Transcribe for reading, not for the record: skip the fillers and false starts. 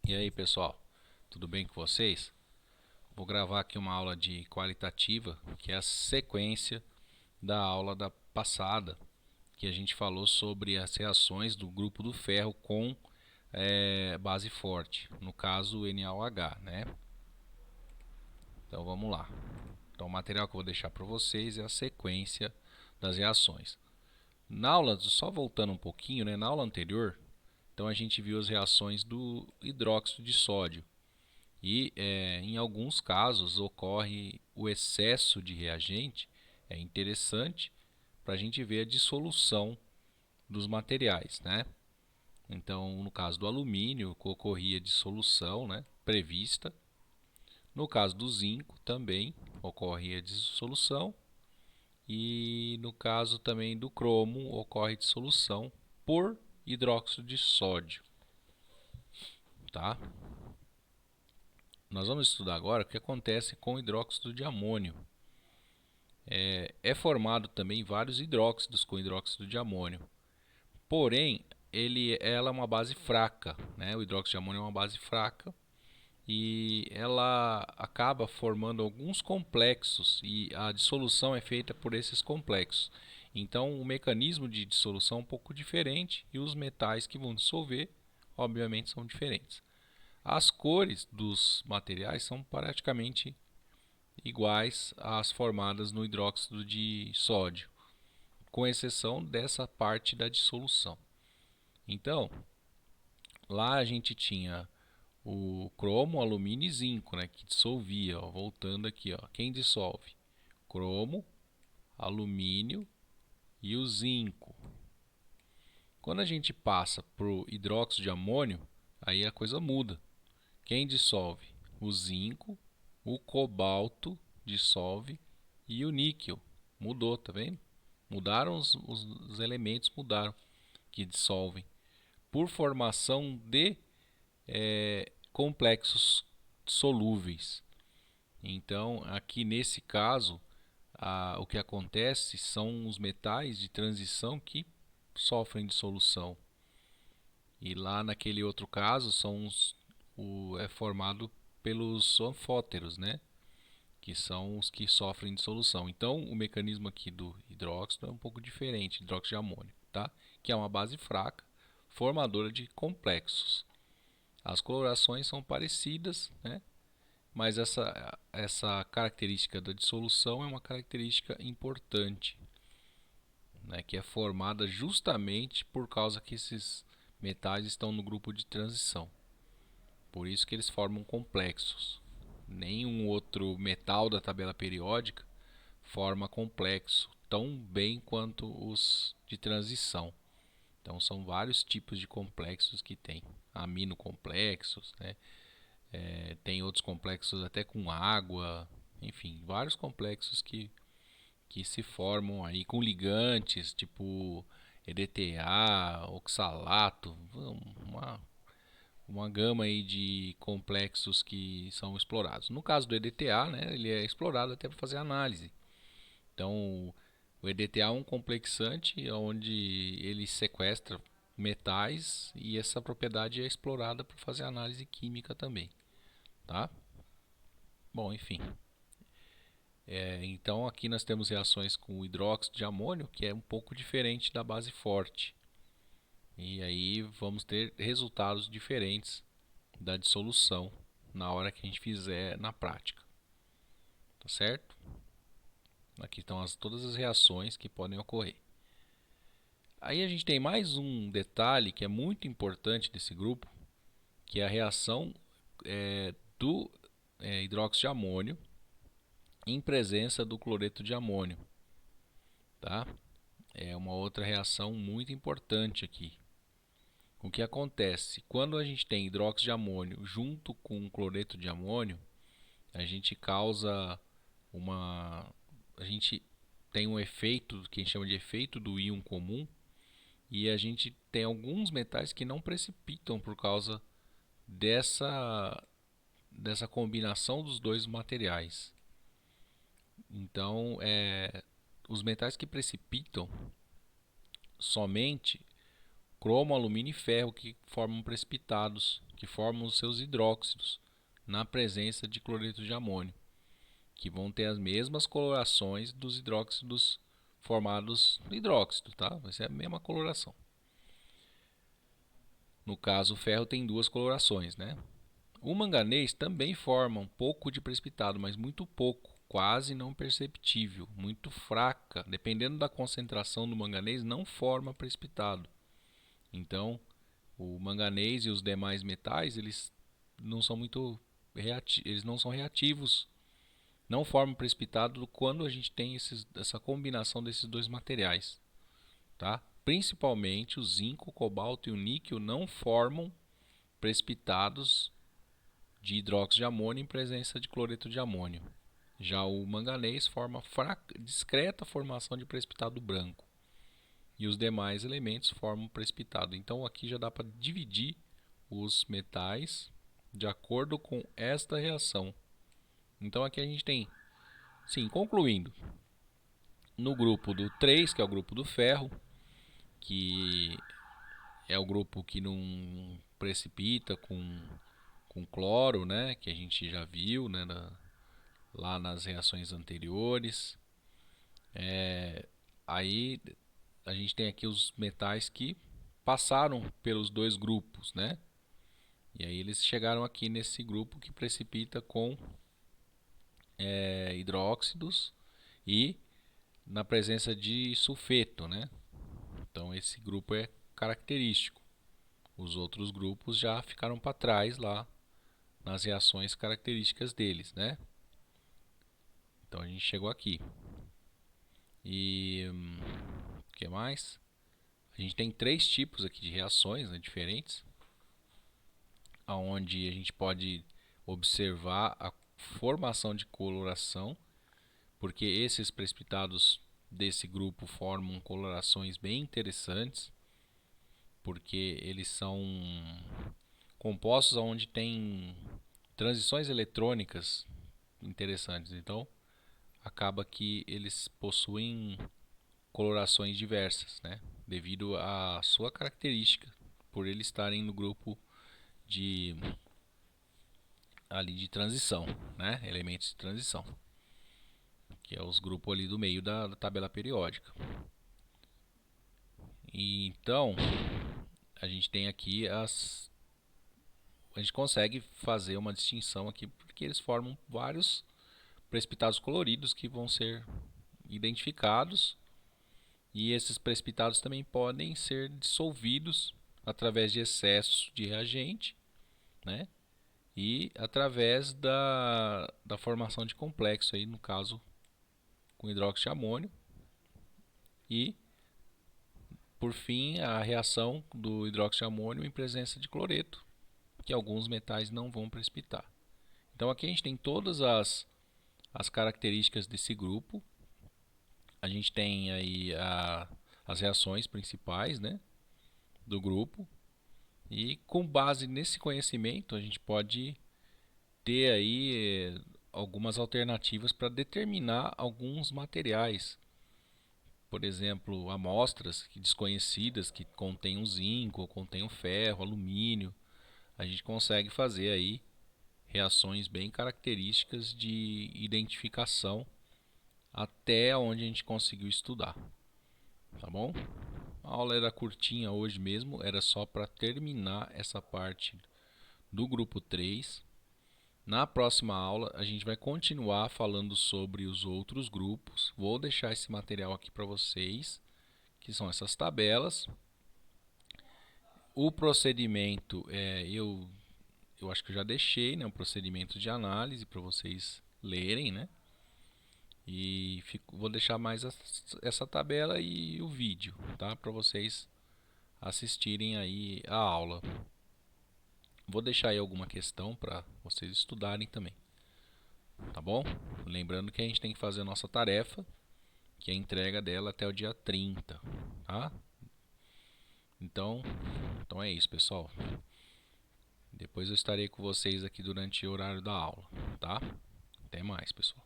E aí, pessoal, tudo bem com vocês? Vou gravar aqui uma aula de qualitativa, que é a sequência da aula da passada, que a gente falou sobre as reações do grupo do ferro com base forte, no caso NaOH, né? Então vamos lá. Então o material que eu vou deixar para vocês é a sequência das reações. Na aula, só voltando um pouquinho, né? Na aula anterior, então a gente viu as reações do hidróxido de sódio. E em alguns casos ocorre o excesso de reagente, é interessante para a gente ver a dissolução dos materiais, né? Então, no caso do alumínio, ocorria dissolução, né, prevista. No caso do zinco, também ocorre a dissolução. E no caso também do cromo, ocorre dissolução por hidróxido de sódio, tá? Nós vamos estudar agora o que acontece com o hidróxido de amônio. É formado também vários hidróxidos com hidróxido de amônio. Porém, ela é uma base fraca, né? O hidróxido de amônio é uma base fraca e ela acaba formando alguns complexos e a dissolução é feita por esses complexos. Então, o mecanismo de dissolução é um pouco diferente e os metais que vão dissolver, obviamente, são diferentes. As cores dos materiais são praticamente iguais às formadas no hidróxido de sódio, com exceção dessa parte da dissolução. Então, lá a gente tinha o cromo, alumínio e zinco, né, que dissolvia. Ó, voltando aqui, ó, quem dissolve? Cromo, alumínio e o zinco. Quando a gente passa para o hidróxido de amônio, aí a coisa muda. Quem dissolve? O zinco, o cobalto dissolve e o níquel. Mudou, tá vendo? Mudaram os elementos, mudaram, que dissolvem por formação de complexos solúveis. Então, aqui nesse caso, o que acontece são os metais de transição que sofrem dissolução. E lá naquele outro caso é formado pelos anfóteros, né? Que são os que sofrem dissolução. Então, o mecanismo aqui do hidróxido é um pouco diferente, hidróxido de amônio, tá? Que é uma base fraca, formadora de complexos. As colorações são parecidas, né? Mas essa característica da dissolução é uma característica importante, né? Que é formada justamente por causa que esses metais estão no grupo de transição. Por isso que eles formam complexos. Nenhum outro metal da tabela periódica forma complexo tão bem quanto os de transição. Então são vários tipos de complexos que tem. Aminocomplexos, né? Tem outros complexos até com água, enfim, vários complexos que se formam aí com ligantes, tipo EDTA, oxalato, uma gama aí de complexos que são explorados. No caso do EDTA, né, ele é explorado até para fazer análise. Então, o EDTA é um complexante onde ele sequestra metais e essa propriedade é explorada para fazer análise química também, tá? Bom, enfim. Então aqui nós temos reações com o hidróxido de amônio, que é um pouco diferente da base forte. E aí vamos ter resultados diferentes da dissolução na hora que a gente fizer na prática. Tá certo? Aqui estão todas as reações que podem ocorrer. Aí a gente tem mais um detalhe que é muito importante desse grupo, que é a reação do hidróxido de amônio em presença do cloreto de amônio. Tá? É uma outra reação muito importante aqui. O que acontece? Quando a gente tem hidróxido de amônio junto com cloreto de amônio, a gente causa uma. A gente tem um efeito que a gente chama de efeito do íon comum, e a gente tem alguns metais que não precipitam por causa dessa combinação dos dois materiais. Então, os metais que precipitam somente cromo, alumínio e ferro, que formam precipitados, que formam os seus hidróxidos na presença de cloreto de amônio, que vão ter as mesmas colorações dos hidróxidos formados no hidróxido, tá? Vai ser a mesma coloração. No caso, o ferro tem duas colorações, né? O manganês também forma um pouco de precipitado, mas muito pouco, quase não perceptível, muito fraca. Dependendo da concentração do manganês, não forma precipitado. Então, o manganês e os demais metais, eles não são muito eles não são reativos, não formam precipitado quando a gente tem essa combinação desses dois materiais, tá? Principalmente o zinco, o cobalto e o níquel não formam precipitados de hidróxido de amônio em presença de cloreto de amônio. Já o manganês forma discreta formação de precipitado branco. E os demais elementos formam precipitado. Então aqui já dá para dividir os metais de acordo com esta reação. Então aqui a gente tem, sim, concluindo, no grupo do 3, que é o grupo do ferro, que é o grupo que não precipita com cloro, né, que a gente já viu, né, lá nas reações anteriores. Aí a gente tem aqui os metais que passaram pelos dois grupos, né? E aí eles chegaram aqui nesse grupo que precipita com hidróxidos e na presença de sulfeto, né? Então esse grupo é característico. Os outros grupos já ficaram para trás lá nas reações características deles, né? Então a gente chegou aqui. E o que mais? A gente tem três tipos aqui de reações, né, diferentes, onde a gente pode observar a formação de coloração, porque esses precipitados desse grupo formam colorações bem interessantes, porque eles são compostos onde tem transições eletrônicas interessantes. Então, acaba que eles possuem colorações diversas, né? Devido à sua característica, por eles estarem no grupo de ali de transição, né? Elementos de transição, que é os grupos ali do meio da tabela periódica. E então a gente tem aqui a gente consegue fazer uma distinção aqui porque eles formam vários precipitados coloridos que vão ser identificados, e esses precipitados também podem ser dissolvidos através de excesso de reagente, né? E através da formação de complexo, aí, no caso com hidróxido de amônio, e por fim a reação do hidróxido de amônio em presença de cloreto, que alguns metais não vão precipitar. Então aqui a gente tem todas as características desse grupo. A gente tem aí as reações principais, né, do grupo, e com base nesse conhecimento a gente pode ter aí algumas alternativas para determinar alguns materiais. Por exemplo, amostras desconhecidas que contêm o zinco, ou contêm o ferro, alumínio. A gente consegue fazer aí reações bem características de identificação até onde a gente conseguiu estudar. Tá bom? A aula era curtinha hoje mesmo, era só para terminar essa parte do grupo 3. Na próxima aula a gente vai continuar falando sobre os outros grupos. Vou deixar esse material aqui para vocês, que são essas tabelas. O procedimento, eu acho que eu já deixei, né, o procedimento de análise para vocês lerem, né? E vou deixar mais essa tabela e o vídeo, tá? Para vocês assistirem aí a aula. Vou deixar aí alguma questão para vocês estudarem também, tá bom? Lembrando que a gente tem que fazer a nossa tarefa, que é a entrega dela até o dia 30, tá? Então é isso, pessoal. Depois eu estarei com vocês aqui durante o horário da aula, tá? Até mais, pessoal.